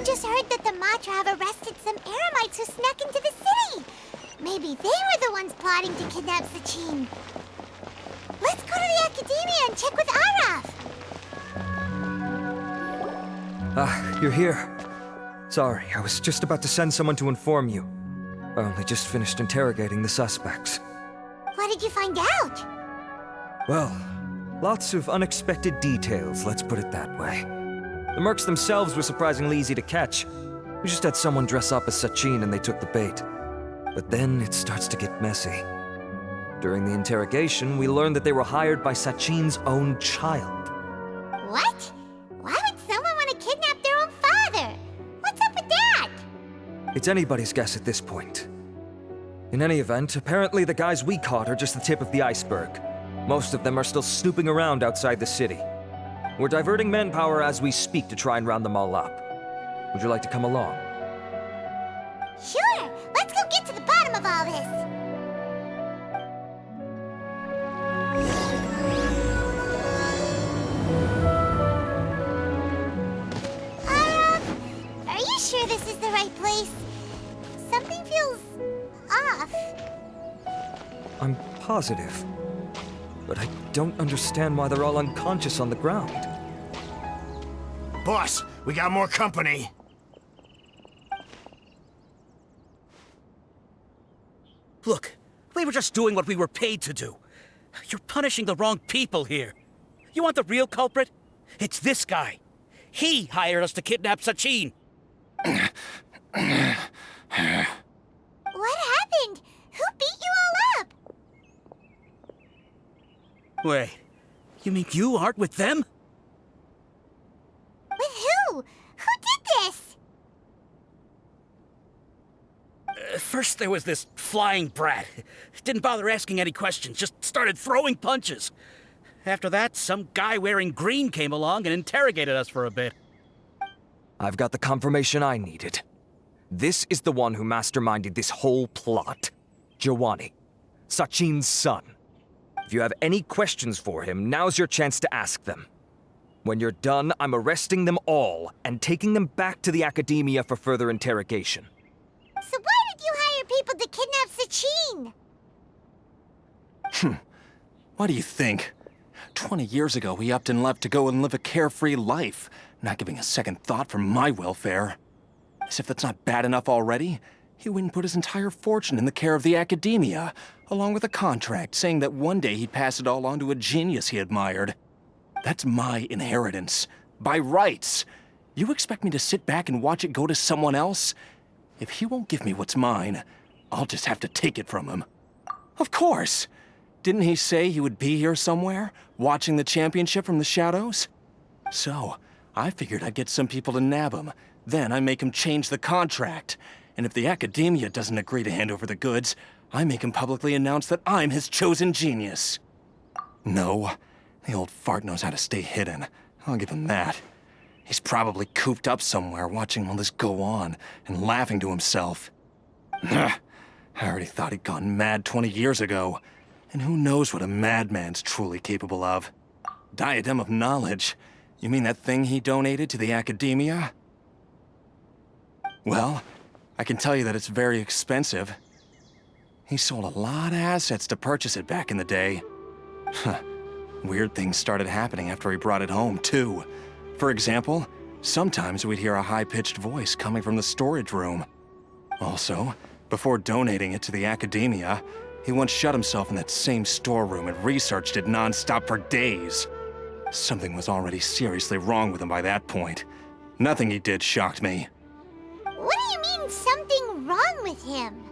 just heard that the Matra have arrested some Eremites who snuck into the city. Maybe they were the ones plotting to kidnap Sachin. Let's go to the Academia and check with Araf. Ah, you're here. Sorry, I was just about to send someone to inform you. I only just finished interrogating the suspects. What did you find out? Well, lots of unexpected details, let's put it that way. The mercs themselves were surprisingly easy to catch. We just had someone dress up as Sachin and they took the bait. But then it starts to get messy. During the interrogation, we learned that they were hired by Sachin's own child. What? Why would someone want to kidnap their own father? What's up with that? It's anybody's guess at this point. In any event, apparently the guys we caught are just the tip of the iceberg. Most of them are still snooping around outside the city. We're diverting manpower as we speak to try and round them all up. Would you like to come along? Sure! Let's go get to the bottom of all this! Are you sure this is the right place? Something feels off. I'm positive. But I don't understand why they're all unconscious on the ground. Boss, we got more company. Look, we were just doing what we were paid to do. You're punishing the wrong people here. You want the real culprit? It's this guy. He hired us to kidnap Sachin. What happened? Who beat you all up? Wait, you mean you aren't with them? With who? Who did this? First there was this flying brat. Didn't bother asking any questions, just started throwing punches. After that, some guy wearing green came along and interrogated us for a bit. I've got the confirmation I needed. This is the one who masterminded this whole plot. Jawani, Sachin's son. If you have any questions for him, now's your chance to ask them. When you're done, I'm arresting them all and taking them back to the Academia for further interrogation. So why did you hire people to kidnap Sachin? What do you think? 20 years ago, he upped and left to go and live a carefree life, not giving a second thought for my welfare. As if that's not bad enough already, he went and put his entire fortune in the care of the Academia, along with a contract saying that one day he'd pass it all on to a genius he admired. That's my inheritance, by rights. You expect me to sit back and watch it go to someone else? If he won't give me what's mine, I'll just have to take it from him. Of course! Didn't he say he would be here somewhere, watching the championship from the shadows? So, I figured I'd get some people to nab him. Then I make him change the contract. And if the Academia doesn't agree to hand over the goods, I make him publicly announce that I'm his chosen genius. No, the old fart knows how to stay hidden. I'll give him that. He's probably cooped up somewhere watching all this go on and laughing to himself. I already thought he'd gone mad 20 years ago. And who knows what a madman's truly capable of. Diadem of knowledge. You mean that thing he donated to the Academia? Well, I can tell you that it's very expensive. He sold a lot of assets to purchase it back in the day. Weird things started happening after he brought it home, too. For example, sometimes we'd hear a high-pitched voice coming from the storage room. Also, before donating it to the Academia, he once shut himself in that same storeroom and researched it non-stop for days. Something was already seriously wrong with him by that point. Nothing he did shocked me. What do you mean, something wrong with him?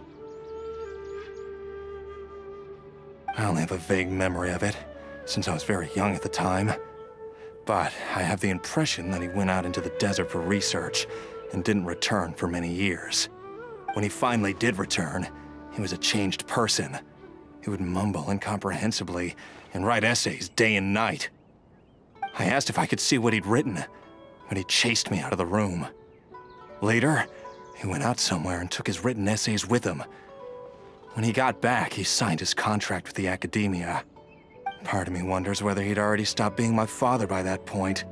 I only have a vague memory of it, since I was very young at the time. But I have the impression that he went out into the desert for research and didn't return for many years. When he finally did return, he was a changed person. He would mumble incomprehensibly and write essays day and night. I asked if I could see what he'd written, but he chased me out of the room. Later, he went out somewhere and took his written essays with him. When he got back, he signed his contract with the Academia. Part of me wonders whether he'd already stopped being my father by that point.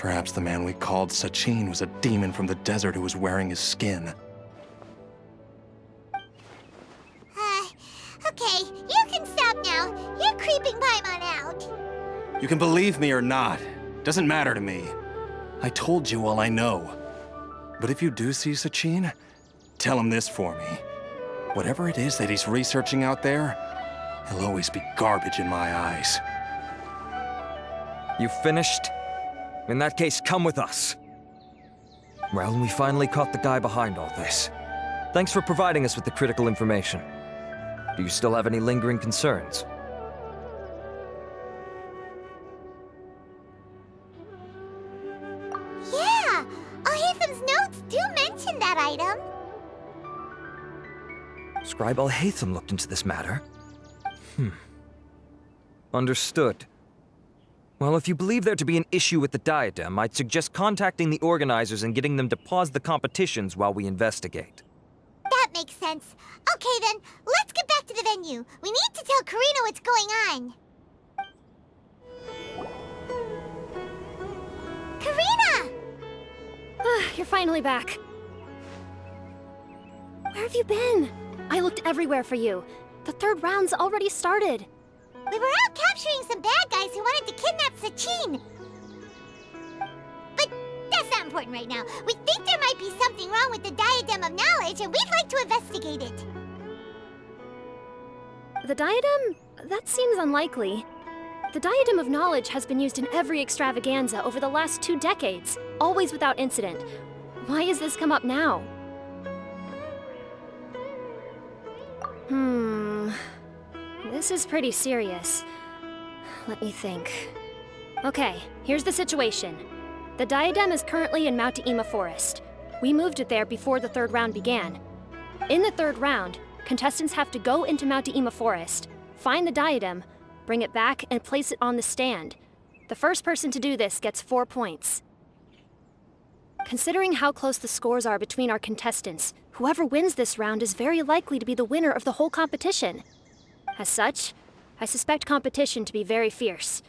Perhaps the man we called Sachin was a demon from the desert who was wearing his skin. Okay, you can stop now. You're creeping Paimon out. You can believe me or not. Doesn't matter to me. I told you all I know. But if you do see Sachin, tell him this for me. Whatever it is that he's researching out there, he'll always be garbage in my eyes. You finished? In that case, come with us. Well, we finally caught the guy behind all this. Thanks for providing us with the critical information. Do you still have any lingering concerns? Yeah! Al-Haytham's notes do mention that item. Scribe Al-Haytham looked into this matter. Understood. Well, if you believe there to be an issue with the diadem, I'd suggest contacting the organizers and getting them to pause the competitions while we investigate. That makes sense. Okay then, let's get back to the venue. We need to tell Karina what's going on. Karina! You're finally back. Where have you been? I looked everywhere for you. The third round's already started. We were out capturing some bad guys who wanted to kidnap Sachin. But that's not important right now. We think there might be something wrong with the Diadem of Knowledge, and we'd like to investigate it. The diadem? That seems unlikely. The Diadem of Knowledge has been used in every extravaganza over the last 2 decades, always without incident. Why has this come up now? This is pretty serious. Let me think. Okay, here's the situation. The diadem is currently in Mount Deima Forest. We moved it there before the third round began. In the third round, contestants have to go into Mount Deima Forest, find the diadem, bring it back, and place it on the stand. The first person to do this gets 4 points. Considering how close the scores are between our contestants, whoever wins this round is very likely to be the winner of the whole competition. As such, I suspect competition to be very fierce.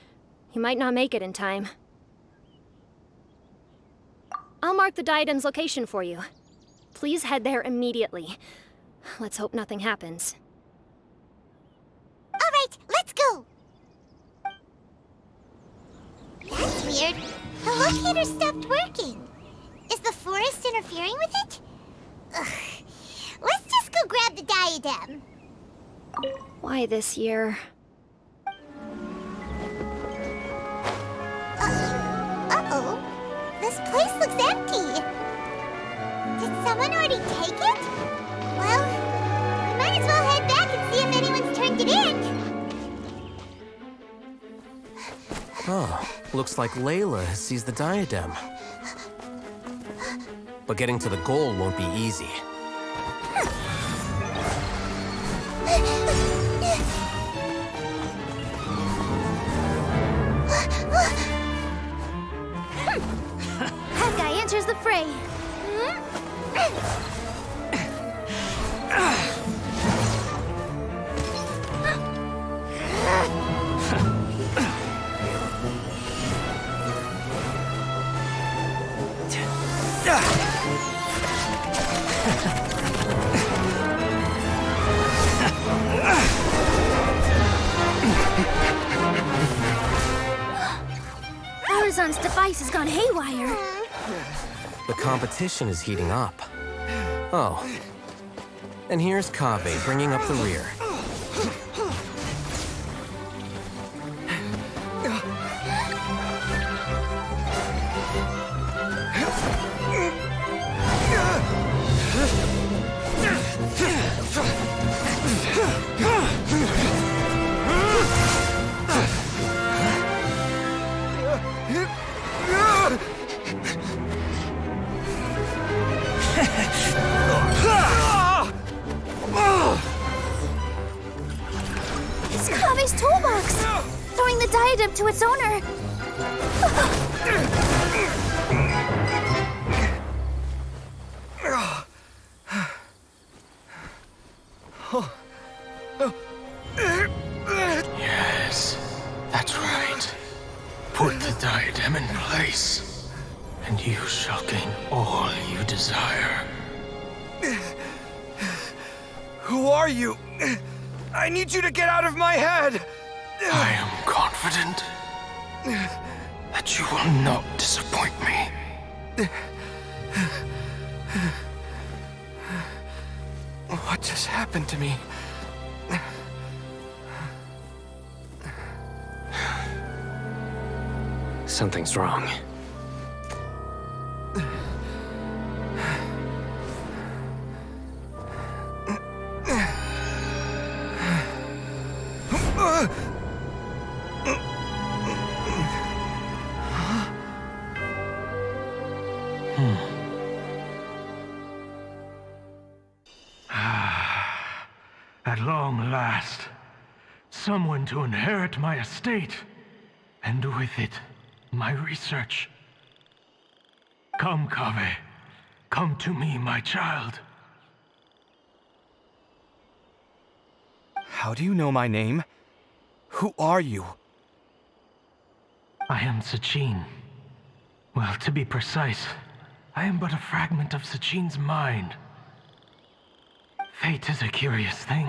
You might not make it in time. I'll mark the diadem's location for you. Please head there immediately. Let's hope nothing happens. All right, let's go. That's weird. The locator stopped working. Is the forest interfering with it? Ugh. Let's just go grab the diadem. Why this year? Uh-oh. This place looks empty. Did someone already take it? Well, we might as well head back and see if anyone's turned it in. Oh, looks like Layla has seized the diadem. But getting to the goal won't be easy. Hawkeye enters the fray. Arizon's device has gone haywire. The competition is heating up. Oh. And here's Kaveh bringing up the rear. It's Kave's toolbox! Throwing the diadem to its owner! Yes, that's right. Put the diadem in place. and you shall gain all you desire. Who are you? I need you to get out of my head! I am confident that you will not disappoint me. What just happened to me? Something's wrong. At long last, someone to inherit my estate, and with it, my research. Come, Kaveh. Come to me, my child. How do you know my name? Who are you? I am Sachin. Well, to be precise, I am but a fragment of Sachin's mind. Fate is a curious thing.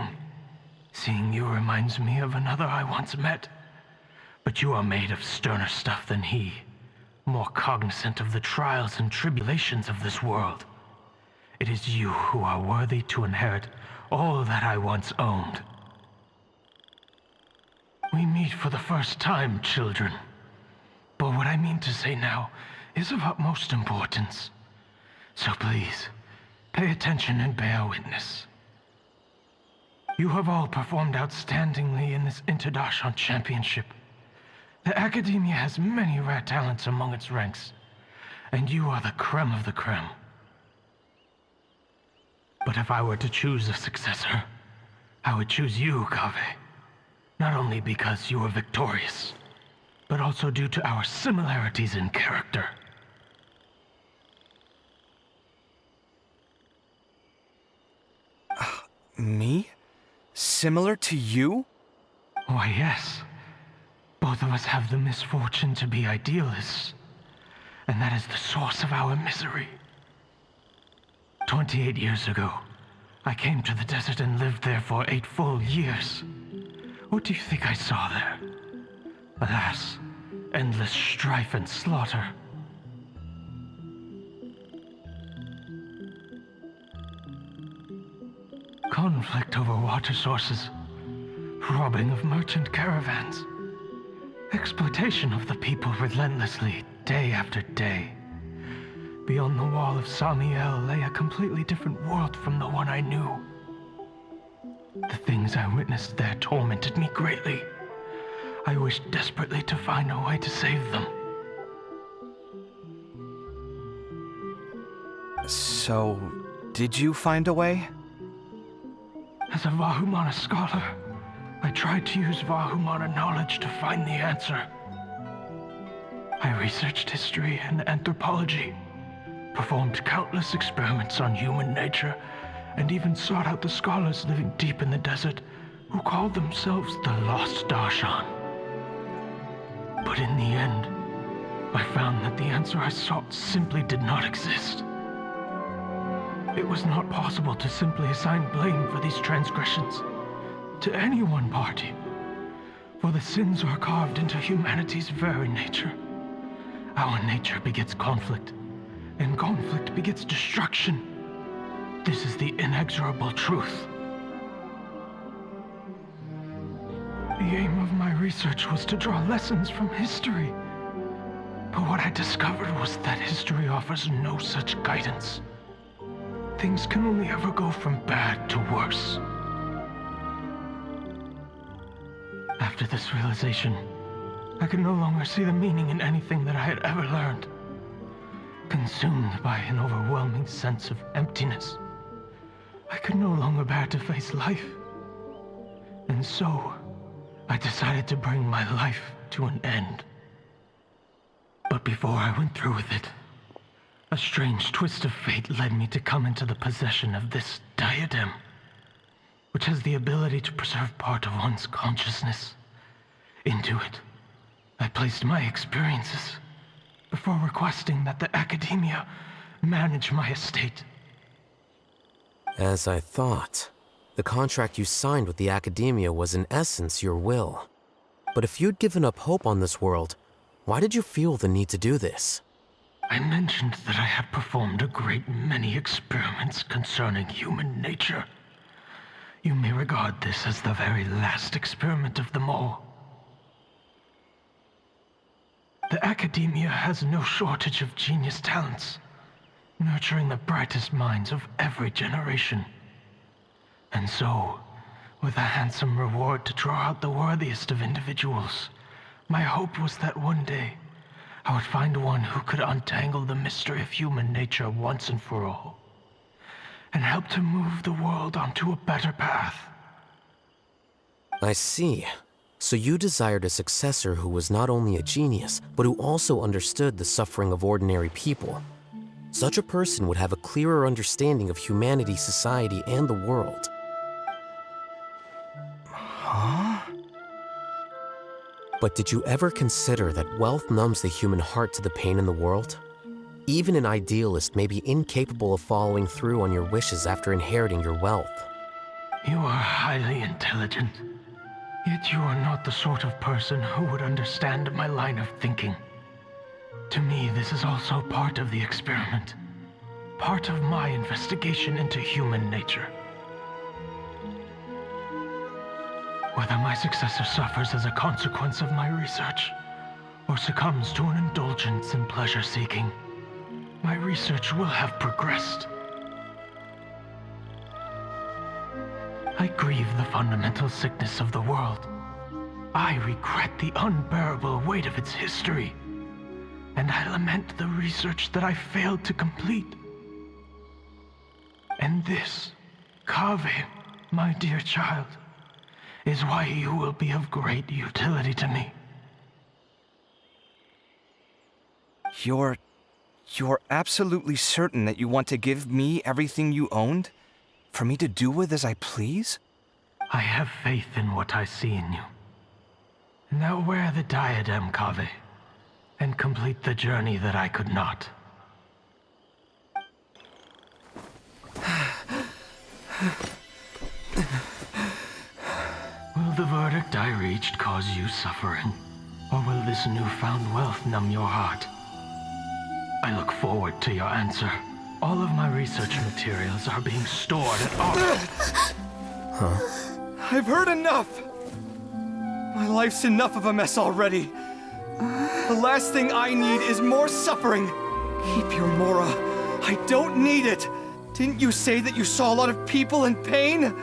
Seeing you reminds me of another I once met. But you are made of sterner stuff than he, more cognizant of the trials and tribulations of this world. It is you who are worthy to inherit all that I once owned. We meet for the first time, children. But what I mean to say now is of utmost importance. So please, pay attention and bear witness. You have all performed outstandingly in this Interdarshan Championship. The Academia has many rare talents among its ranks, and you are the creme of the creme. But if I were to choose a successor, I would choose you, Kaveh. Not only because you were victorious, but also due to our similarities in character. Me? Similar to you? Why, yes. Both of us have the misfortune to be idealists, and that is the source of our misery. 28 years ago, I came to the desert and lived there for 8 full years. What do you think I saw there? Alas, endless strife and slaughter. Conflict over water sources, robbing of merchant caravans, exploitation of the people relentlessly, day after day. Beyond the wall of Samiel lay a completely different world from the one I knew. The things I witnessed there tormented me greatly. I wished desperately to find a way to save them. So, did you find a way? As a Vahumana scholar, I tried to use Vahumana knowledge to find the answer. I researched history and anthropology, performed countless experiments on human nature, and even sought out the scholars living deep in the desert who called themselves the Lost Darshan. But in the end, I found that the answer I sought simply did not exist. It was not possible to simply assign blame for these transgressions to any one party, for the sins are carved into humanity's very nature. Our nature begets conflict, and conflict begets destruction. This is the inexorable truth. The aim of my research was to draw lessons from history. But what I discovered was that history offers no such guidance. Things can only ever go from bad to worse. After this realization, I could no longer see the meaning in anything that I had ever learned. Consumed by an overwhelming sense of emptiness, I could no longer bear to face life. And so, I decided to bring my life to an end. But before I went through with it, a strange twist of fate led me to come into the possession of this diadem, which has the ability to preserve part of one's consciousness. Into it, I placed my experiences, before requesting that the Academia manage my estate. As I thought, the contract you signed with the Academia was in essence your will. But if you'd given up hope on this world, why did you feel the need to do this? I mentioned that I had performed a great many experiments concerning human nature. You may regard this as the very last experiment of them all. The Academia has no shortage of genius talents, nurturing the brightest minds of every generation. And so, with a handsome reward to draw out the worthiest of individuals, my hope was that one day I would find one who could untangle the mystery of human nature once and for all, and help to move the world onto a better path. I see. So you desired a successor who was not only a genius, but who also understood the suffering of ordinary people. Such a person would have a clearer understanding of humanity, society, and the world. Huh? But did you ever consider that wealth numbs the human heart to the pain in the world? Even an idealist may be incapable of following through on your wishes after inheriting your wealth. You are highly intelligent, yet you are not the sort of person who would understand my line of thinking. To me, this is also part of the experiment, part of my investigation into human nature. Whether my successor suffers as a consequence of my research, or succumbs to an indulgence in pleasure-seeking, my research will have progressed. I grieve the fundamental sickness of the world. I regret the unbearable weight of its history. And I lament the research that I failed to complete. And this, Kaveh, my dear child, is why you will be of great utility to me. You're absolutely certain that you want to give me everything you owned? For me to do with as I please? I have faith in what I see in you. Now wear the diadem, Kaveh, and complete the journey that I could not. Will the verdict I reached cause you suffering? Or will this newfound wealth numb your heart? I look forward to your answer. All of my research materials are being stored at Arc. I've heard enough! My life's enough of a mess already. The last thing I need is more suffering. Keep your Mora. I don't need it. Didn't you say that you saw a lot of people in pain?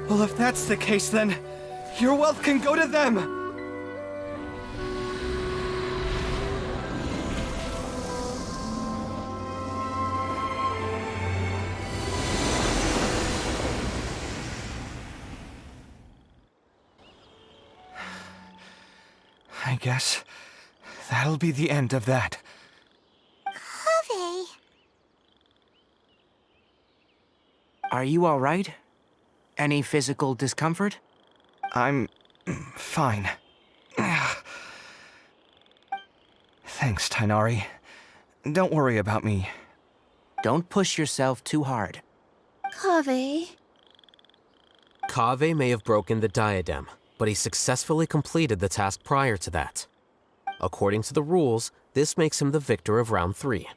Well, if that's the case, then your wealth can go to them. I guess that'll be the end of that. Kaveh. Are you all right? Any physical discomfort? I'm fine. Thanks, Tainari. Don't worry about me. Don't push yourself too hard. Kaveh. Kaveh may have broken the diadem, but he successfully completed the task prior to that. According to the rules, this makes him the victor of round 3.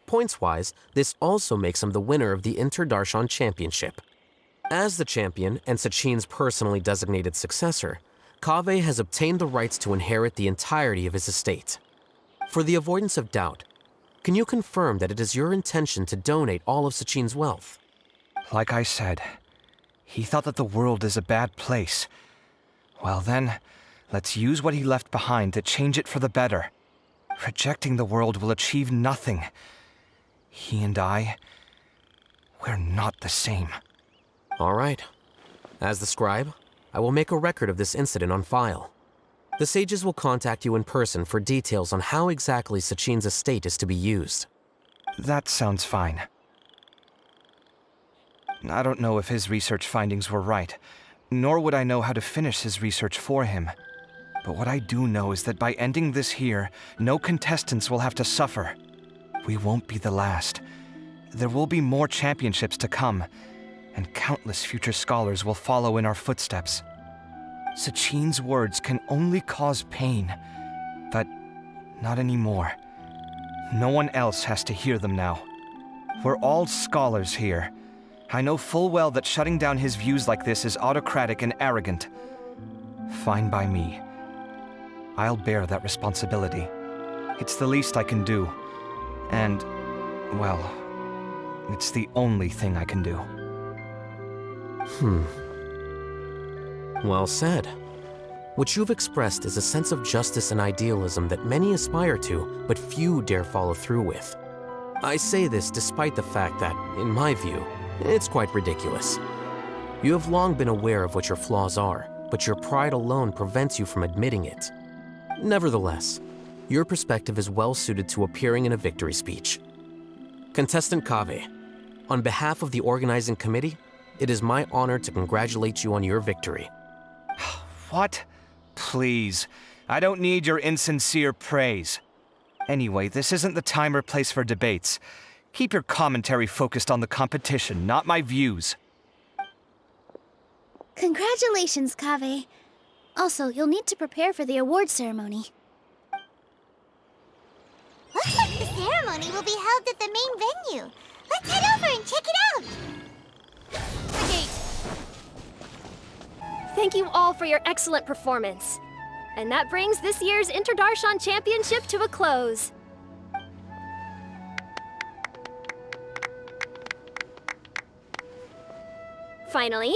Points-wise, this also makes him the winner of the Inter-Darshan Championship. As the champion and Sachin's personally designated successor, Kaveh has obtained the rights to inherit the entirety of his estate. For the avoidance of doubt, can you confirm that it is your intention to donate all of Sachin's wealth? Like I said, he thought that the world is a bad place. Well then, let's use what he left behind to change it for the better. Rejecting the world will achieve nothing. He and I, we're not the same. All right. As the scribe, I will make a record of this incident on file. The sages will contact you in person for details on how exactly Sachin's estate is to be used. That sounds fine. I don't know if his research findings were right, nor would I know how to finish his research for him. But what I do know is that by ending this here, no contestants will have to suffer. We won't be the last. There will be more championships to come, and countless future scholars will follow in our footsteps. Sachin's words can only cause pain, but not anymore. No one else has to hear them now. We're all scholars here. I know full well that shutting down his views like this is autocratic and arrogant. Fine by me. I'll bear that responsibility. It's the least I can do. And, well, it's the only thing I can do. Well said. What you've expressed is a sense of justice and idealism that many aspire to, but few dare follow through with. I say this despite the fact that, in my view, it's quite ridiculous. You have long been aware of what your flaws are, but your pride alone prevents you from admitting it. Nevertheless, your perspective is well suited to appearing in a victory speech. Contestant Kaveh, on behalf of the organizing committee, it is my honor to congratulate you on your victory. What? Please. I don't need your insincere praise. Anyway, this isn't the time or place for debates. Keep your commentary focused on the competition, not my views. Congratulations, Kaveh. Also, you'll need to prepare for the award ceremony. Looks like the ceremony will be held at the main venue. Let's head over and check it out. Okay. Thank you all for your excellent performance. And that brings this year's Interdarshan Championship to a close. Finally,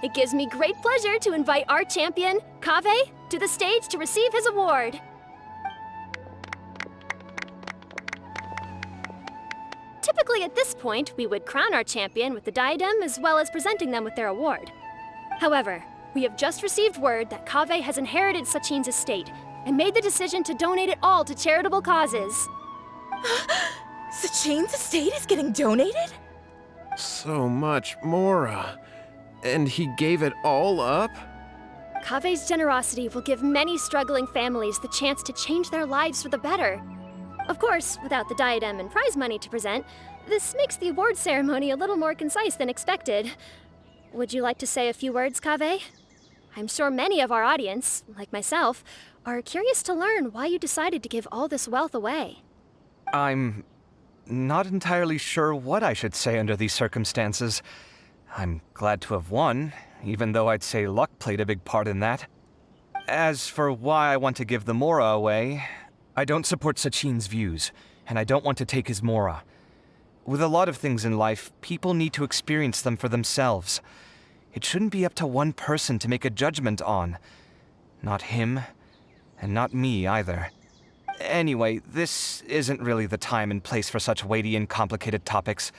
it gives me great pleasure to invite our champion, Kaveh, to the stage to receive his award. Typically at this point, we would crown our champion with the diadem as well as presenting them with their award. However, we have just received word that Kaveh has inherited Sachin's estate and made the decision to donate it all to charitable causes. Sachin's estate is getting donated? So much, Mora. And he gave it all up? Kaveh's generosity will give many struggling families the chance to change their lives for the better. Of course, without the diadem and prize money to present, this makes the award ceremony a little more concise than expected. Would you like to say a few words, Kaveh? I'm sure many of our audience, like myself, are curious to learn why you decided to give all this wealth away. I'm not entirely sure what I should say under these circumstances. I'm glad to have won, even though I'd say luck played a big part in that. As for why I want to give the Mora away, I don't support Sachin's views, and I don't want to take his Mora. With a lot of things in life, people need to experience them for themselves. It shouldn't be up to one person to make a judgment on. Not him, and not me either. Anyway, this isn't really the time and place for such weighty and complicated topics.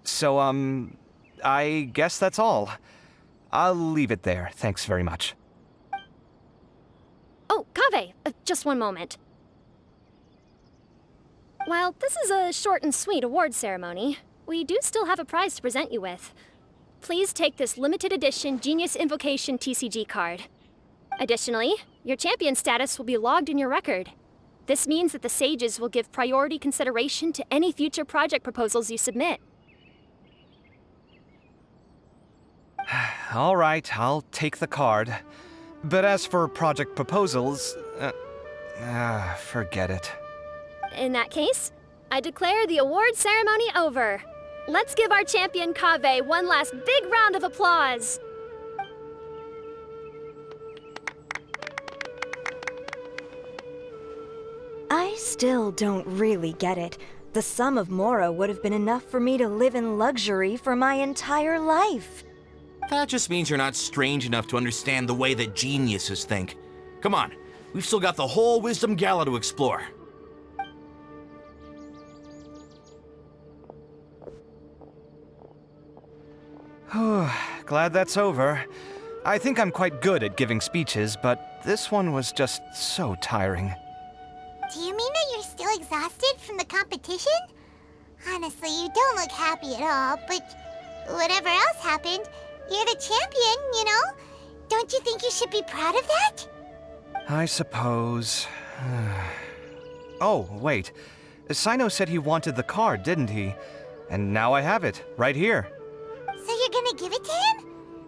So, I guess that's all. I'll leave it there. Thanks very much. Oh, Kaveh, just one moment. While this is a short and sweet award ceremony, we do still have a prize to present you with. Please take this limited edition Genius Invocation TCG card. Additionally, your champion status will be logged in your record. This means that the Sages will give priority consideration to any future project proposals you submit. All right, I'll take the card. But as for project proposals, forget it. In that case, I declare the award ceremony over. Let's give our champion Kaveh one last big round of applause. I still don't really get it. The sum of Mora would have been enough for me to live in luxury for my entire life. That just means you're not strange enough to understand the way that geniuses think. Come on, we've still got the whole Wisdom Gala to explore. Glad that's over. I think I'm quite good at giving speeches, but this one was just so tiring. Do you mean that you're still exhausted from the competition? Honestly, you don't look happy at all, but whatever else happened, you're the champion, you know? Don't you think you should be proud of that? I suppose. Oh, wait. Sino said he wanted the card, didn't he? And now I have it, right here. So you're gonna give it to him?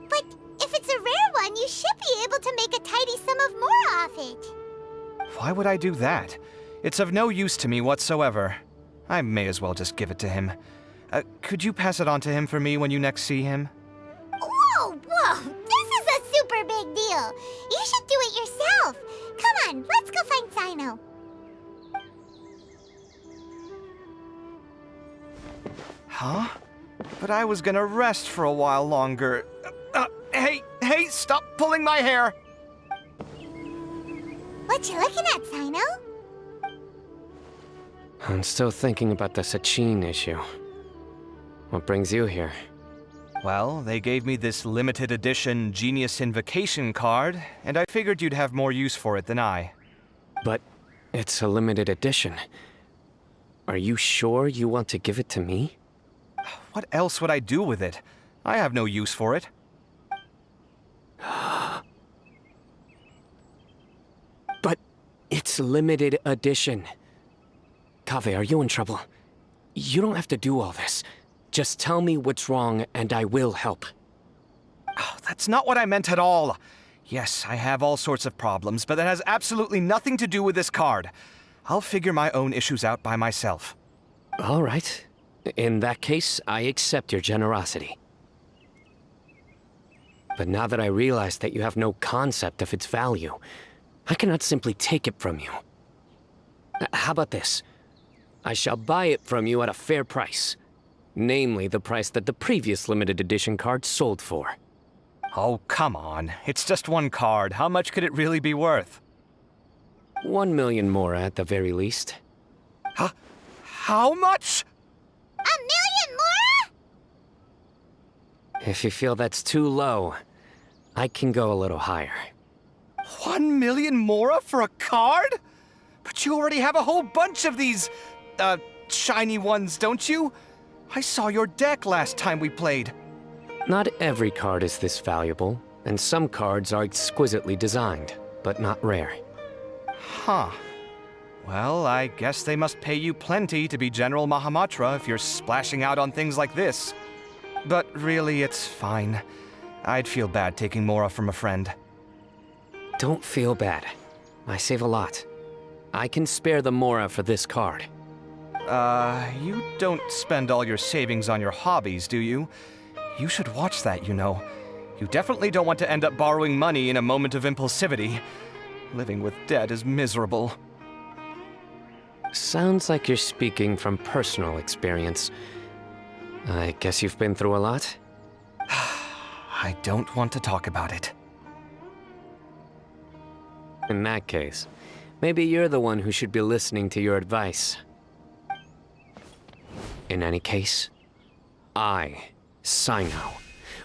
But if it's a rare one, you should be able to make a tidy sum of more off it. Why would I do that? It's of no use to me whatsoever. I may as well just give it to him. Could you pass it on to him for me when you next see him? Whoa! This is a super big deal! You should do it yourself! Come on, let's go find Sino. Huh? But I was gonna rest for a while longer. Hey, stop pulling my hair! What you looking at, Sino? I'm still thinking about the Sachin issue. What brings you here? Well, they gave me this limited edition Genius Invocation card, and I figured you'd have more use for it than I. But it's a limited edition. Are you sure you want to give it to me? What else would I do with it? I have no use for it. But it's limited edition. Kaveh, are you in trouble? You don't have to do all this. Just tell me what's wrong and I will help. Oh, that's not what I meant at all. Yes, I have all sorts of problems, but that has absolutely nothing to do with this card. I'll figure my own issues out by myself. All right. In that case, I accept your generosity. But now that I realize that you have no concept of its value, I cannot simply take it from you. How about this? I shall buy it from you at a fair price. Namely, the price that the previous limited edition card sold for. Oh, come on. It's just one card. How much could it really be worth? 1 million more at the very least. Huh? How much? 1 million more? If you feel that's too low, I can go a little higher. 1 million more for a card? But you already have a whole bunch of these, shiny ones, don't you? I saw your deck last time we played. Not every card is this valuable, and some cards are exquisitely designed, but not rare. Huh. Well, I guess they must pay you plenty to be General Mahamatra if you're splashing out on things like this. But really, it's fine. I'd feel bad taking Mora from a friend. Don't feel bad. I save a lot. I can spare the Mora for this card. You don't spend all your savings on your hobbies, do you? You should watch that, you know. You definitely don't want to end up borrowing money in a moment of impulsivity. Living with debt is miserable. Sounds like you're speaking from personal experience. I guess you've been through a lot? I don't want to talk about it. In that case, maybe you're the one who should be listening to your advice. In any case, I, Sino,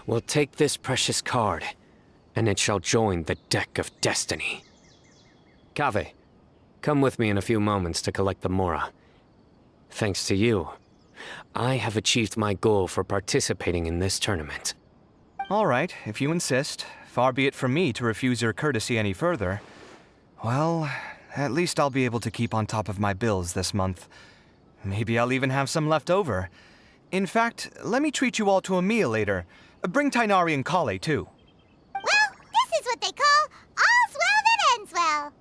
will take this precious card, and it shall join the deck of destiny. Kaveh, come with me in a few moments to collect the Mora. Thanks to you, I have achieved my goal for participating in this tournament. All right, if you insist. Far be it from me to refuse your courtesy any further. Well, at least I'll be able to keep on top of my bills this month. Maybe I'll even have some left over. In fact, let me treat you all to a meal later. Bring Tainari and Kale, too. Well, this is what they call all's well that ends well.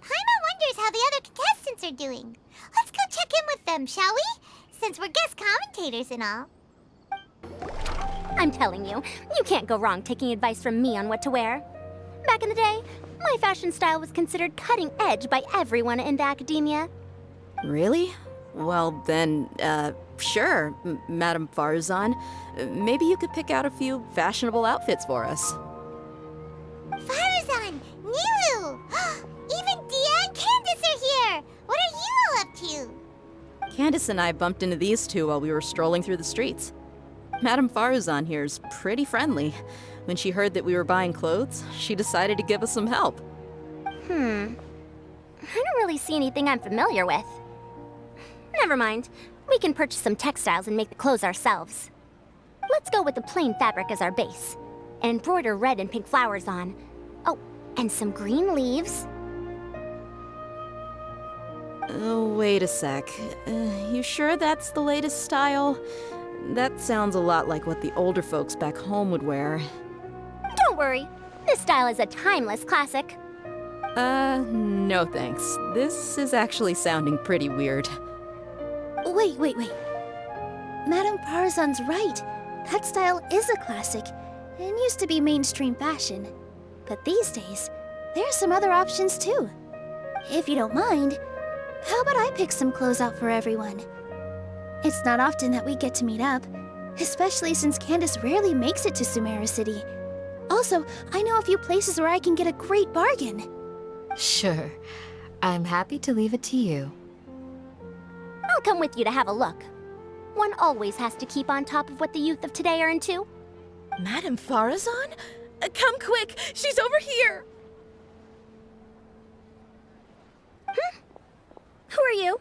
Paimon wonders how the other contestants are doing. Let's go check in with them, shall we? Since we're guest commentators and all. I'm telling you, you can't go wrong taking advice from me on what to wear. Back in the day, my fashion style was considered cutting edge by everyone in the academia. Really? Well, then, sure, Madame Farzan. Maybe you could pick out a few fashionable outfits for us. Farzan! Nilu! Even Dia and Candace are here! What are you all up to? Candace and I bumped into these two while we were strolling through the streets. Madame Farzan here's pretty friendly. When she heard that we were buying clothes, she decided to give us some help. I don't really see anything I'm familiar with. Never mind. We can purchase some textiles and make the clothes ourselves. Let's go with the plain fabric as our base, and embroider red and pink flowers on. Oh, And some green leaves. Wait a sec. You sure that's the latest style? That sounds a lot like what the older folks back home would wear. Don't worry. This style is a timeless classic. No thanks. This is actually sounding pretty weird. Wait. Madame Farazan's right. That style is a classic and used to be mainstream fashion. But these days, there's some other options too. If you don't mind, how about I pick some clothes out for everyone? It's not often that we get to meet up, especially since Candace rarely makes it to Sumeru City. Also, I know a few places where I can get a great bargain. Sure. I'm happy to leave it to you. I'll come with you to have a look. One always has to keep on top of what the youth of today are into. Madame Farazan? Come quick! She's over here! Who are you?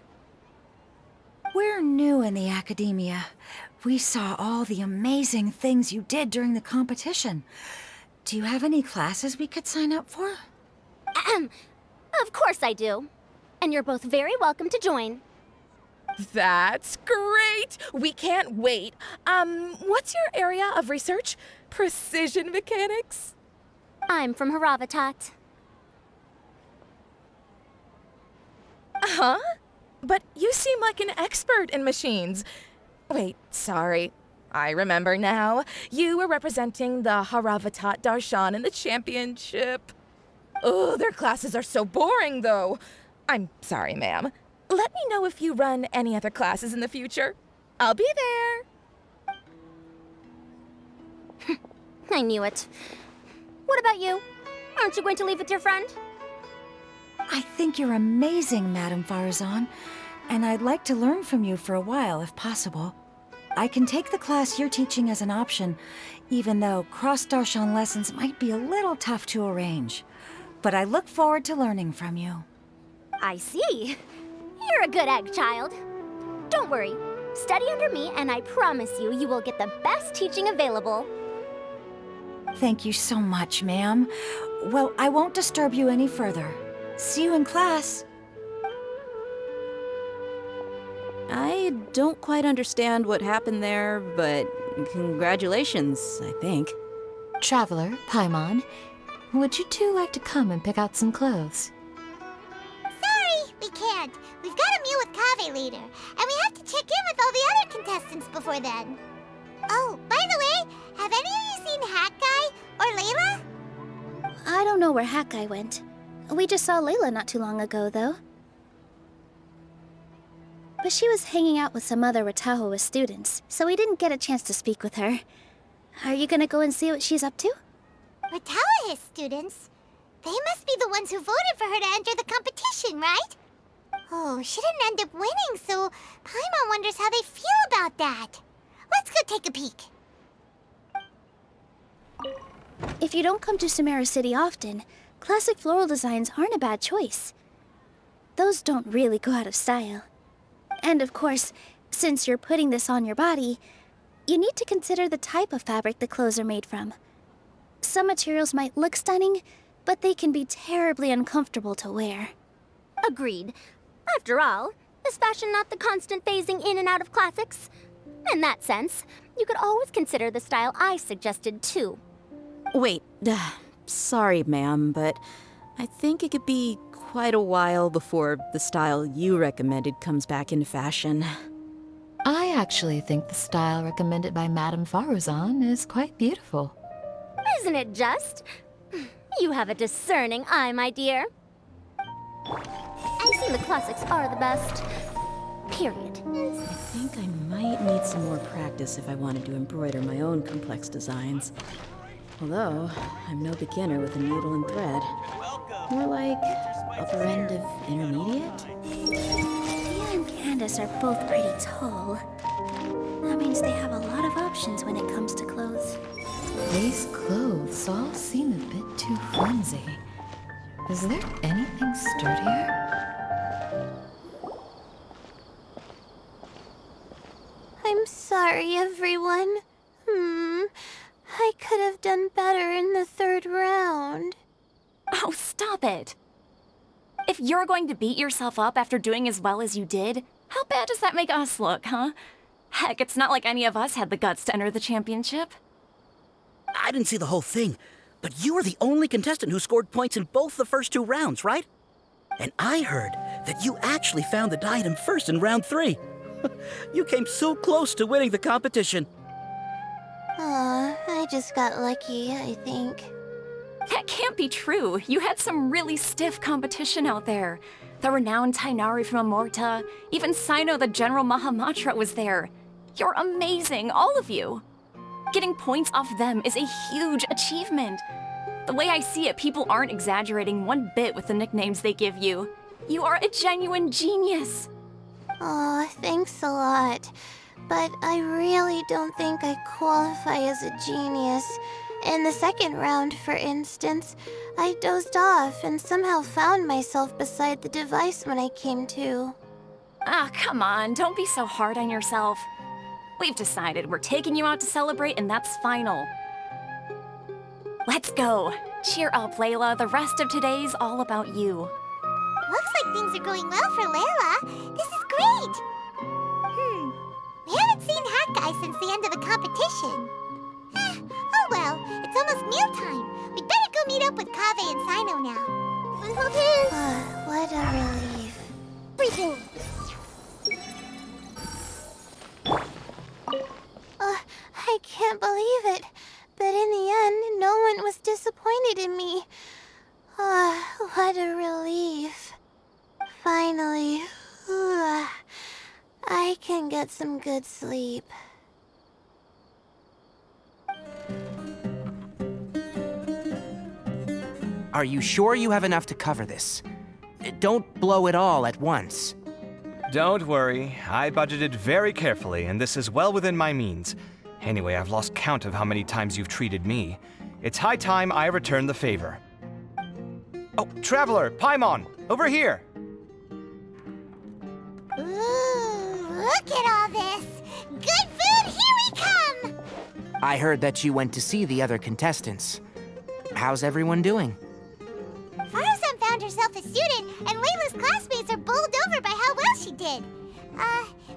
We're new in the academia. We saw all the amazing things you did during the competition. Do you have any classes we could sign up for? Of course I do. And you're both very welcome to join. That's great! We can't wait. What's your area of research? Precision mechanics? I'm from Haravatat. Huh? But you seem like an expert in machines. Wait, sorry. I remember now. You were representing the Haravatat Darshan in the championship. Oh, their classes are so boring, though. I'm sorry, ma'am. Let me know if you run any other classes in the future. I'll be there. I knew it. What about you? Aren't you going to leave with your friend? I think you're amazing, Madame Farazan, and I'd like to learn from you for a while, if possible. I can take the class you're teaching as an option, even though cross-Darshan lessons might be a little tough to arrange. But I look forward to learning from you. I see. You're a good egg, child. Don't worry. Study under me, and I promise you, you will get the best teaching available. Thank you so much, ma'am. Well, I won't disturb you any further. See you in class. I don't quite understand what happened there, but congratulations, I think. Traveler, Paimon, would you two like to come and pick out some clothes? Sorry, we can't. We've got a meal with Kaveh later, and we have to check in with all the other contestants before then. Oh, by the way, have any of you seen Hat Guy or Layla? I don't know where Hat Guy went. We just saw Layla not too long ago, though. But she was hanging out with some other Ratahoa students, so we didn't get a chance to speak with her. Are you gonna go and see what she's up to? Ratahoa students? They must be the ones who voted for her to enter the competition, right? Oh, she didn't end up winning, so Paimon wonders how they feel about that. Let's go take a peek. If you don't come to Sumeru City often, classic floral designs aren't a bad choice. Those don't really go out of style. And of course, since you're putting this on your body, you need to consider the type of fabric the clothes are made from. Some materials might look stunning, but they can be terribly uncomfortable to wear. Agreed. After all, is fashion not the constant phasing in and out of classics? In that sense, you could always consider the style I suggested too. Wait, sorry, ma'am, but I think it could be quite a while before the style you recommended comes back into fashion. I actually think the style recommended by Madame Farazan is quite beautiful. Isn't it just? You have a discerning eye, my dear. I see the classics are the best. Period. I think I might need some more practice if I wanted to embroider my own complex designs. Although, I'm no beginner with a needle and thread. More like upper end of intermediate? Tia and Candace are both pretty tall. That means they have a lot of options when it comes to clothes. These clothes all seem a bit too flimsy. Is there anything sturdier? I'm sorry, everyone. I could have done better in the third round. Oh, stop it. If you're going to beat yourself up after doing as well as you did, how bad does that make us look, huh? Heck, it's not like any of us had the guts to enter the championship. I didn't see the whole thing, but you were the only contestant who scored points in both the first 2 rounds, right? And I heard that you actually found the diadem first in round 3. You came so close to winning the competition. Aw, I just got lucky, I think. That can't be true. You had some really stiff competition out there. The renowned Tainari from Amorta, even Sino the General Mahamatra was there. You're amazing, all of you. Getting points off them is a huge achievement. The way I see it, people aren't exaggerating one bit with the nicknames they give you. You are a genuine genius. Aw, thanks a lot. But I really don't think I qualify as a genius. In the second round, for instance, I dozed off and somehow found myself beside the device when I came to. Ah, come on, don't be so hard on yourself. We've decided we're taking you out to celebrate, and that's final. Let's go. Cheer up, Layla. The rest of today's all about you. Looks like things are going well for Layla. This is great! We haven't seen Hat Guy since the end of the competition. Oh well, it's almost mealtime. We'd better go meet up with Kaveh and Sino now. What a relief. Briefing! I can't believe it. But in the end, no one was disappointed in me. What a relief. Finally, I can get some good sleep. Are you sure you have enough to cover this? Don't blow it all at once. Don't worry, I budgeted very carefully, and this is well within my means. Anyway, I've lost count of how many times you've treated me. It's high time I return the favor. Oh, Traveler, Paimon, over here! Ooh, look at all this! Good food, here we come! I heard that you went to see the other contestants. How's everyone doing? Farazan found herself a student, and Layla's classmates are bowled over by how well she did.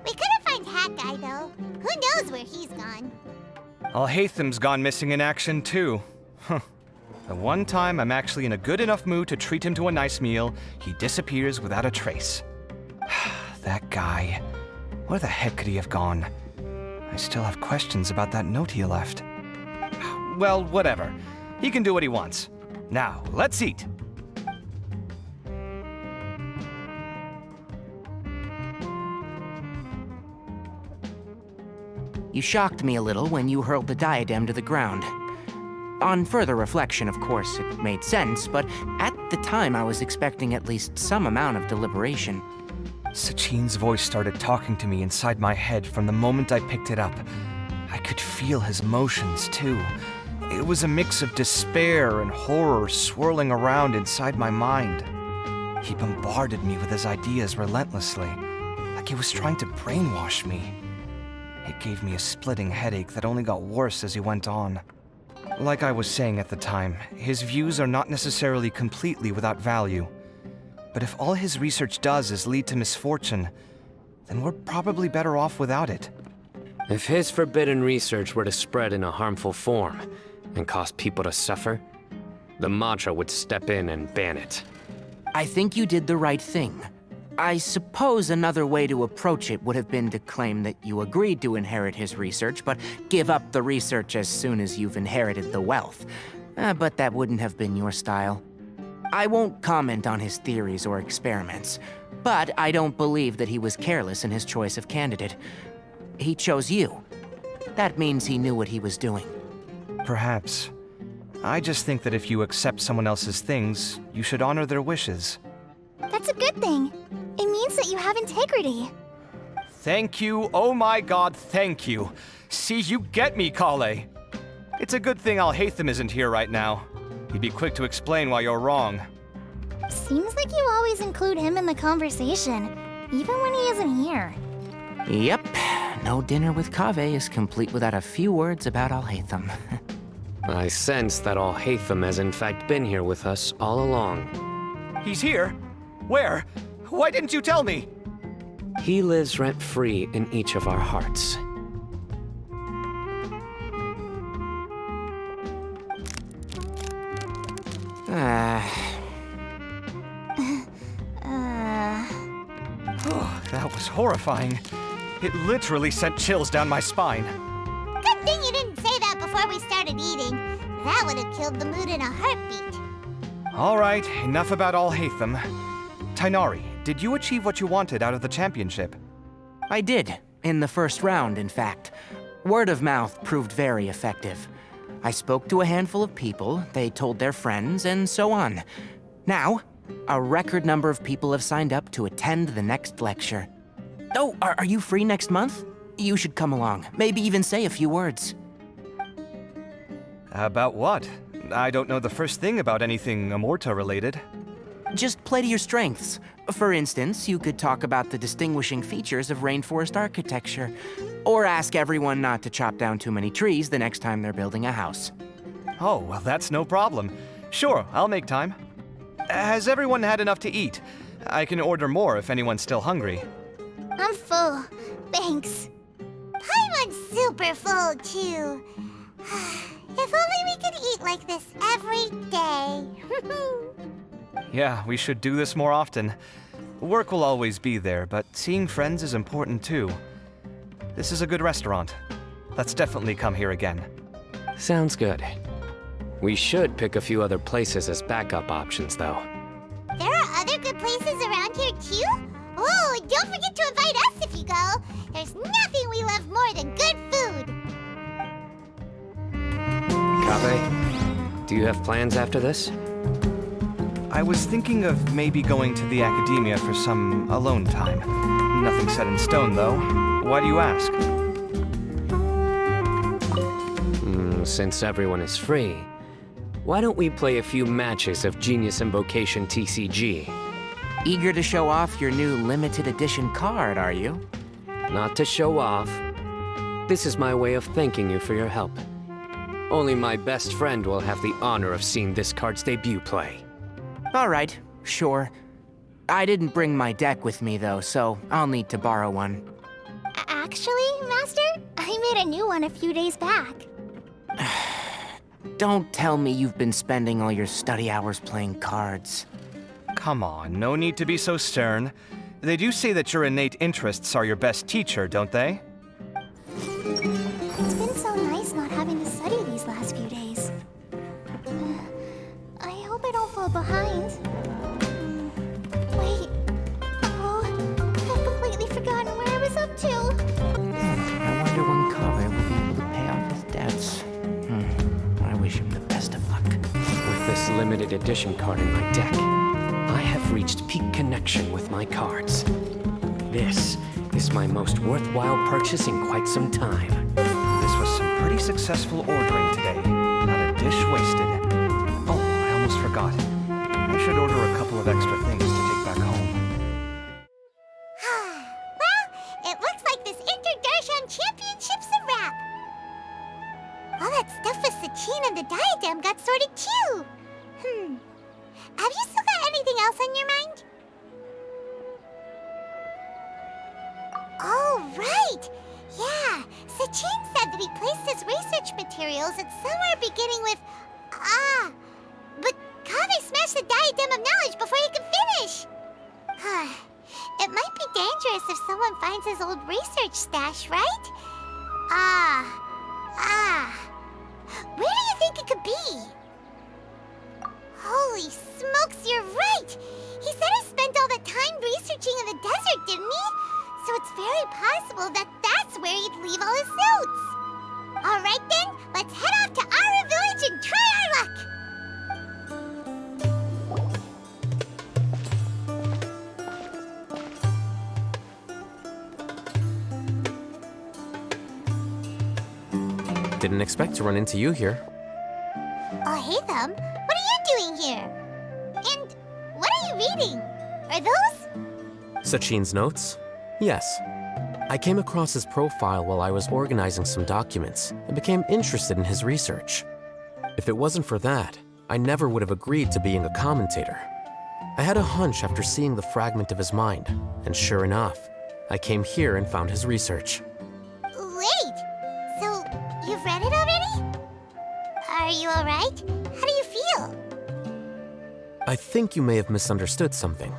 We couldn't find Hat Guy, though. Who knows where he's gone? Alhaitham's gone missing in action, too. The one time I'm actually in a good enough mood to treat him to a nice meal, he disappears without a trace. That guy. Where the heck could he have gone? I still have questions about that note he left. Well, whatever. He can do what he wants. Now, let's eat. You shocked me a little when you hurled the diadem to the ground. On further reflection, of course, it made sense, but at the time I was expecting at least some amount of deliberation. Sachin's voice started talking to me inside my head from the moment I picked it up. I could feel his motions, too. It was a mix of despair and horror swirling around inside my mind. He bombarded me with his ideas relentlessly, like he was trying to brainwash me. It gave me a splitting headache that only got worse as he went on. Like I was saying at the time, his views are not necessarily completely without value. But if all his research does is lead to misfortune, then we're probably better off without it. If his forbidden research were to spread in a harmful form and cause people to suffer, the Matra would step in and ban it. I think you did the right thing. I suppose another way to approach it would have been to claim that you agreed to inherit his research, but give up the research as soon as you've inherited the wealth. But that wouldn't have been your style. I won't comment on his theories or experiments, but I don't believe that he was careless in his choice of candidate. He chose you. That means he knew what he was doing. Perhaps. I just think that if you accept someone else's things, you should honor their wishes. That's a good thing. It means that you have integrity. Thank you, oh my god, thank you. See, you get me, Kale. It's a good thing Alhaitham isn't here right now. He'd be quick to explain why you're wrong. Seems like you always include him in the conversation, even when he isn't here. Yep. No dinner with Kaveh is complete without a few words about Alhaitham. I sense that Al-Haytham has in fact been here with us all along. He's here? Where? Why didn't you tell me? He lives rent-free in each of our hearts. Oh, that was horrifying. It literally sent chills down my spine. Good thing you didn't say that before we started eating. That would have killed the mood in a heartbeat. All right, enough about Al-Haytham. Tighnari, did you achieve what you wanted out of the championship? I did, in the first round, in fact. Word of mouth proved very effective. I spoke to a handful of people, they told their friends, and so on. Now, a record number of people have signed up to attend the next lecture. Oh, are you free next month? You should come along, maybe even say a few words. About what? I don't know the first thing about anything Amorta-related. Just play to your strengths. For instance, you could talk about the distinguishing features of rainforest architecture, or ask everyone not to chop down too many trees the next time they're building a house. Oh, well, that's no problem. Sure, I'll make time. Has everyone had enough to eat? I can order more if anyone's still hungry. I'm full. Thanks. Paimon's super full, too. If only we could eat like this every day. Yeah, we should do this more often. Work will always be there, but seeing friends is important too. This is a good restaurant. Let's definitely come here again. Sounds good. We should pick a few other places as backup options, though. There are other good places around here, too? Oh, and don't forget to invite us if you go. There's nothing we love more than good food. Kaveh, do you have plans after this? I was thinking of maybe going to the academia for some alone time. Nothing set in stone, though. Why do you ask? Since everyone is free, why don't we play a few matches of Genius Invocation TCG? Eager to show off your new limited edition card, are you? Not to show off. This is my way of thanking you for your help. Only my best friend will have the honor of seeing this card's debut play. All right, sure. I didn't bring my deck with me, though, so I'll need to borrow one. Actually, Master, I made a new one a few days back. Don't tell me you've been spending all your study hours playing cards. Come on, no need to be so stern. They do say that your innate interests are your best teacher, don't they? It's been so nice not having to study these last few days. I hope I don't fall behind. Wait. Oh, I've completely forgotten where I was up to. I wonder when Kaveh will be able to pay off his debts. I wish him the best of luck. With this limited edition card in my deck, I have reached peak connection with my cards. This is my most worthwhile purchase in quite some time. This was some pretty successful ordering today. Not a dish wasted. Oh, I almost forgot. I should order a couple of extra things to take back home. Well, it looks like this Inter-Darshan Championship's a wrap. All that stuff with Sachin and the diadem got sorted too. Have you still got anything else on your mind? Oh, right! Yeah, Sachin said that he placed his research materials at somewhere beginning with but Kaveh smashed the diadem of knowledge before he could finish! It might be dangerous if someone finds his old research stash, right? Where do you think it could be? Holy smokes, you're right! He said he spent all that time researching in the desert, didn't he? So it's very possible that that's where he'd leave all his notes. All right then, let's head off to Ara Village and try our luck! Didn't expect to run into you here. Oh, hey, them. What are you doing here? And what are you reading? Are those? Sachin's notes? Yes. I came across his profile while I was organizing some documents and became interested in his research. If it wasn't for that, I never would have agreed to being a commentator. I had a hunch after seeing the fragment of his mind, and sure enough, I came here and found his research. Wait! So, you've read it already? Are you alright? How do you feel? I think you may have misunderstood something.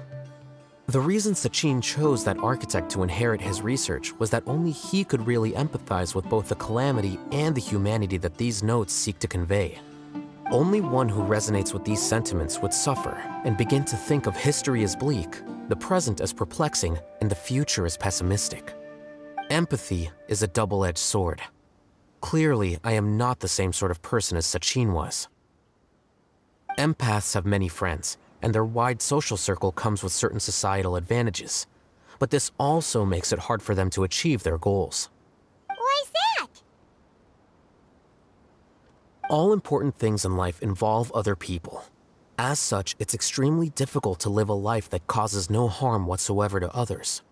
The reason Sachin chose that architect to inherit his research was that only he could really empathize with both the calamity and the humanity that these notes seek to convey. Only one who resonates with these sentiments would suffer and begin to think of history as bleak, the present as perplexing, and the future as pessimistic. Empathy is a double-edged sword. Clearly, I am not the same sort of person as Sachin was. Empaths have many friends, and their wide social circle comes with certain societal advantages. But this also makes it hard for them to achieve their goals. Why's that? All important things in life involve other people. As such, it's extremely difficult to live a life that causes no harm whatsoever to others.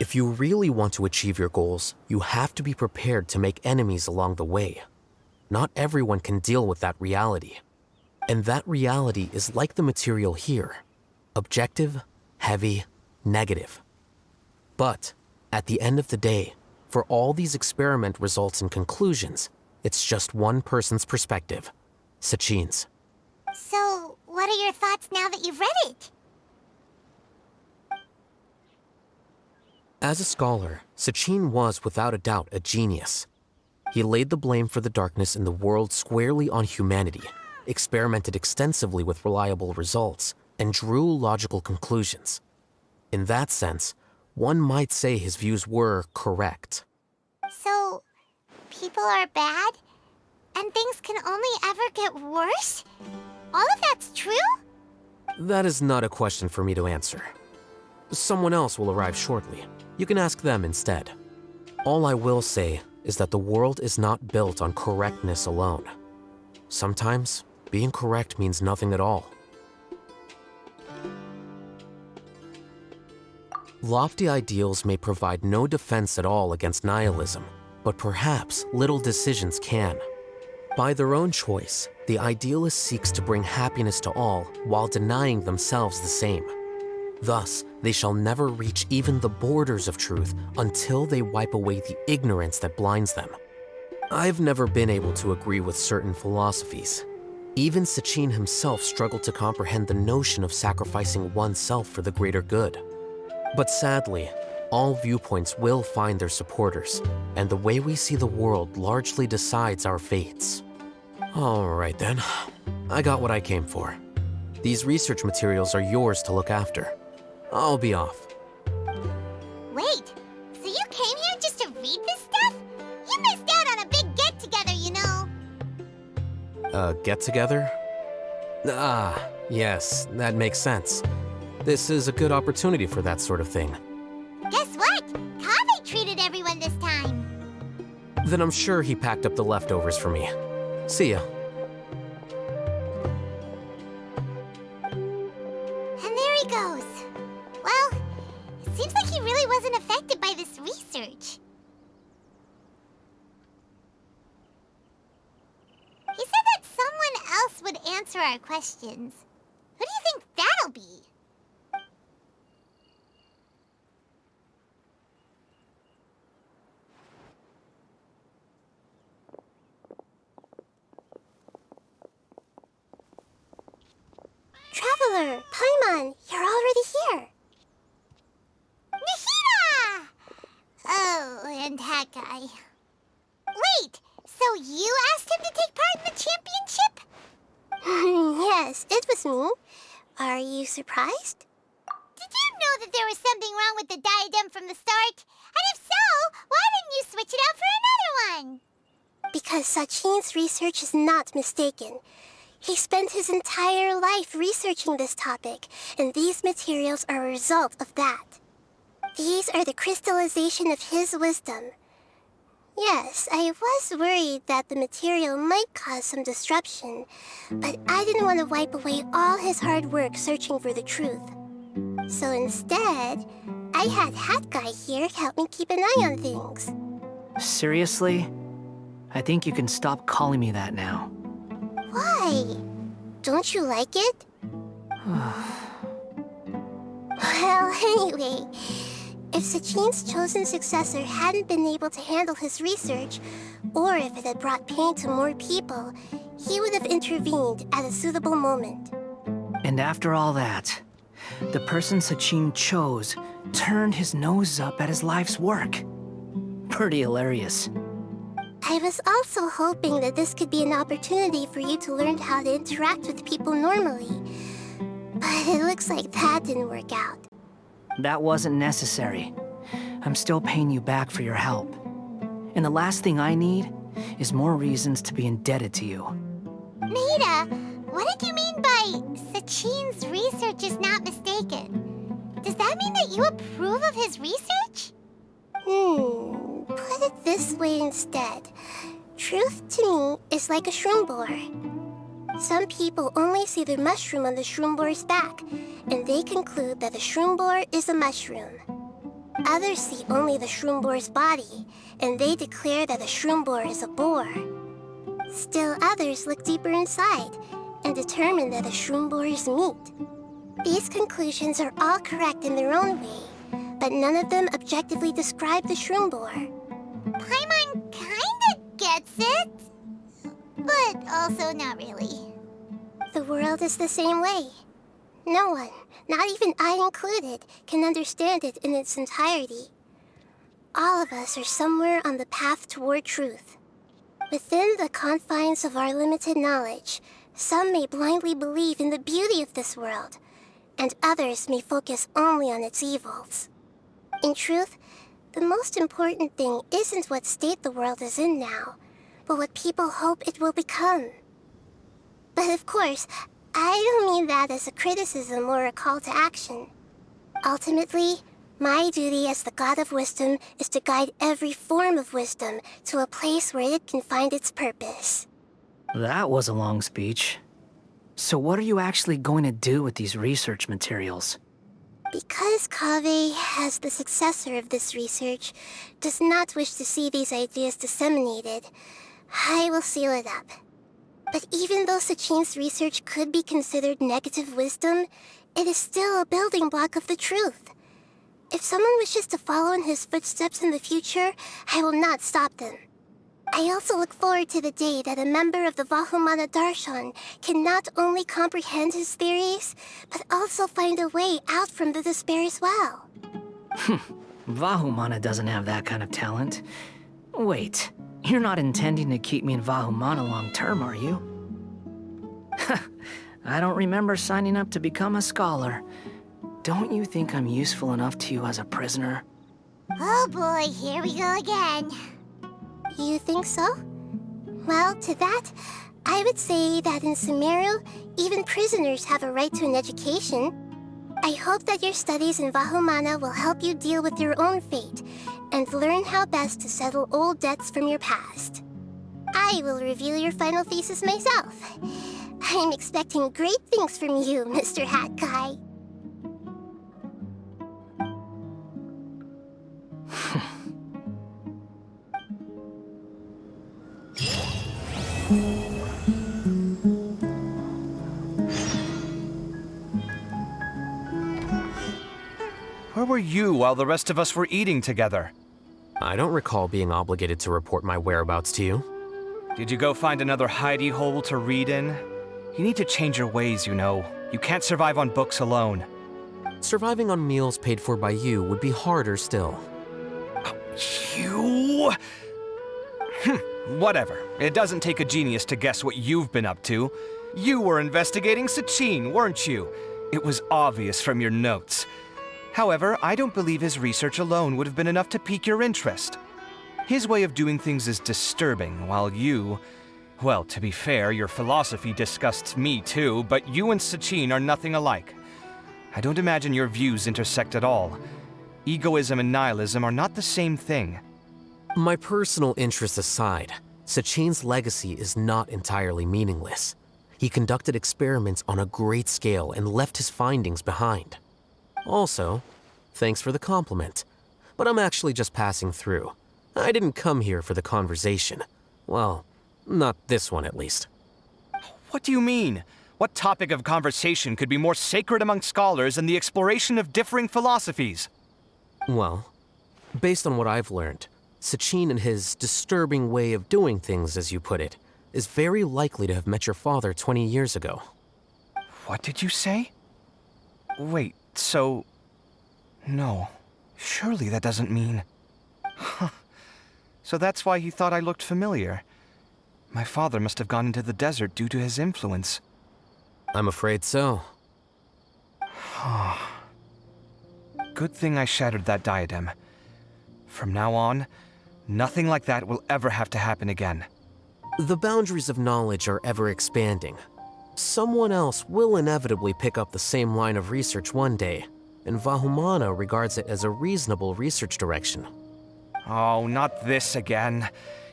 If you really want to achieve your goals, you have to be prepared to make enemies along the way. Not everyone can deal with that reality. And that reality is like the material here. Objective, heavy, negative. But, at the end of the day, for all these experiment results and conclusions, it's just one person's perspective, Sachin's. So, what are your thoughts now that you've read it? As a scholar, Sachin was without a doubt a genius. He laid the blame for the darkness in the world squarely on humanity, experimented extensively with reliable results, and drew logical conclusions. In that sense, one might say his views were correct. So, people are bad? And things can only ever get worse? All of that's true? That is not a question for me to answer. Someone else will arrive shortly. You can ask them instead. All I will say is that the world is not built on correctness alone. Sometimes, being correct means nothing at all. Lofty ideals may provide no defense at all against nihilism, but perhaps little decisions can. By their own choice, the idealist seeks to bring happiness to all while denying themselves the same. Thus, they shall never reach even the borders of truth until they wipe away the ignorance that blinds them. I've never been able to agree with certain philosophies. Even Sachin himself struggled to comprehend the notion of sacrificing oneself for the greater good. But sadly, all viewpoints will find their supporters, and the way we see the world largely decides our fates. All right then, I got what I came for. These research materials are yours to look after. I'll be off. Wait, so you came here just to read this stuff? You missed out on a big get-together, you know. A get-together? Ah, yes, that makes sense. This is a good opportunity for that sort of thing. Guess what? Kaveh treated everyone this time. Then I'm sure he packed up the leftovers for me. See ya. And there he goes. Well, it seems like he really wasn't affected by this research. He said that someone else would answer our questions. Who do you think that'll be? Traveler, Paimon, you're already here. Nihina! Oh, and that guy. Wait, so you asked him to take part in the championship? Yes, it was me. Are you surprised? Did you know that there was something wrong with the diadem from the start? And if so, why didn't you switch it out for another one? Because Sachin's research is not mistaken. He spent his entire life researching this topic, and these materials are a result of that. These are the crystallization of his wisdom. Yes, I was worried that the material might cause some disruption, but I didn't want to wipe away all his hard work searching for the truth. So instead, I had Hat Guy here help me keep an eye on things. Seriously? I think you can stop calling me that now. Why? Don't you like it? Well, anyway, if Sachin's chosen successor hadn't been able to handle his research, or if it had brought pain to more people, he would have intervened at a suitable moment. And after all that, the person Sachin chose turned his nose up at his life's work. Pretty hilarious. I was also hoping that this could be an opportunity for you to learn how to interact with people normally. But it looks like that didn't work out. That wasn't necessary. I'm still paying you back for your help. And the last thing I need is more reasons to be indebted to you. Maida, what did you mean by Sachin's research is not mistaken? Does that mean that you approve of his research? Put it this way instead. Truth to me is like a shroom boar. Some people only see the mushroom on the shroom boar's back, and they conclude that the shroom boar is a mushroom. Others see only the shroom boar's body, and they declare that the shroom boar is a boar. Still others look deeper inside, and determine that the shroom boar is meat. These conclusions are all correct in their own way, but none of them objectively describe the shroom boar. Paimon kinda gets it, but also not really. The world is the same way. No one, not even I included, can understand it in its entirety. All of us are somewhere on the path toward truth. Within the confines of our limited knowledge, some may blindly believe in the beauty of this world, and others may focus only on its evils. In truth, the most important thing isn't what state the world is in now, but what people hope it will become. But of course, I don't mean that as a criticism or a call to action. Ultimately, my duty as the God of Wisdom is to guide every form of wisdom to a place where it can find its purpose. That was a long speech. So what are you actually going to do with these research materials? Because Kaveh, as the successor of this research, does not wish to see these ideas disseminated, I will seal it up. But even though Sachin's research could be considered negative wisdom, it is still a building block of the truth. If someone wishes to follow in his footsteps in the future, I will not stop them. I also look forward to the day that a member of the Vahumana Darshan can not only comprehend his theories, but also find a way out from the despair as well. Vahumana doesn't have that kind of talent. Wait, you're not intending to keep me in Vahumana long term, are you? I don't remember signing up to become a scholar. Don't you think I'm useful enough to you as a prisoner? Oh boy, here we go again. You think so? Well, to that, I would say that in Sumeru, even prisoners have a right to an education. I hope that your studies in Vahumana will help you deal with your own fate and learn how best to settle old debts from your past. I will review your final thesis myself. I'm expecting great things from you, Mr. Hat Guy. Where were you while the rest of us were eating together? I don't recall being obligated to report my whereabouts to you. Did you go find another hidey hole to read in? You need to change your ways, you know. You can't survive on books alone. Surviving on meals paid for by you would be harder still. You? Whatever. It doesn't take a genius to guess what you've been up to. You were investigating Sachin, weren't you? It was obvious from your notes. However, I don't believe his research alone would have been enough to pique your interest. His way of doing things is disturbing, while you... Well, to be fair, your philosophy disgusts me too, but you and Sachin are nothing alike. I don't imagine your views intersect at all. Egoism and nihilism are not the same thing. My personal interests aside, Sachin's legacy is not entirely meaningless. He conducted experiments on a great scale and left his findings behind. Also, thanks for the compliment, but I'm actually just passing through. I didn't come here for the conversation. Well, not this one at least. What do you mean? What topic of conversation could be more sacred among scholars than the exploration of differing philosophies? Well, based on what I've learned, Sachin and his disturbing way of doing things, as you put it, is very likely to have met your father 20 years ago. What did you say? Wait, so... No. Surely that doesn't mean... Huh. So that's why he thought I looked familiar. My father must have gone into the desert due to his influence. I'm afraid so. Good thing I shattered that diadem. From now on, nothing like that will ever have to happen again. The boundaries of knowledge are ever expanding. Someone else will inevitably pick up the same line of research one day, and Vahumana regards it as a reasonable research direction. Oh, not this again.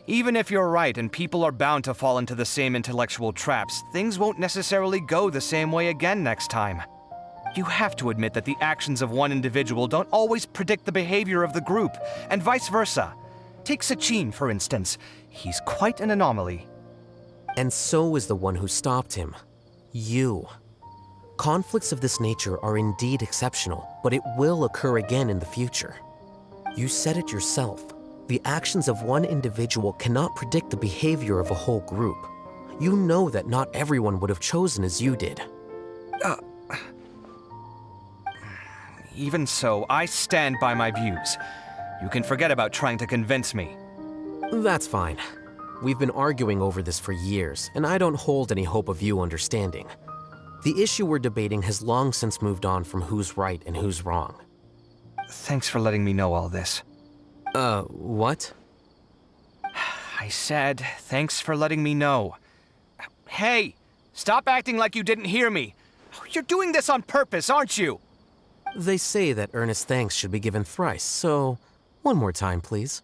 Even if you're right and people are bound to fall into the same intellectual traps, things won't necessarily go the same way again next time. You have to admit that the actions of one individual don't always predict the behavior of the group, and vice versa. Take Sachin, for instance. He's quite an anomaly. And so is the one who stopped him. You. Conflicts of this nature are indeed exceptional, but it will occur again in the future. You said it yourself. The actions of one individual cannot predict the behavior of a whole group. You know that not everyone would have chosen as you did. Even so, I stand by my views. You can forget about trying to convince me. That's fine. We've been arguing over this for years, and I don't hold any hope of you understanding. The issue we're debating has long since moved on from who's right and who's wrong. Thanks for letting me know all this. What? I said, thanks for letting me know. Hey, stop acting like you didn't hear me. You're doing this on purpose, aren't you? They say that earnest thanks should be given thrice, so one more time, please.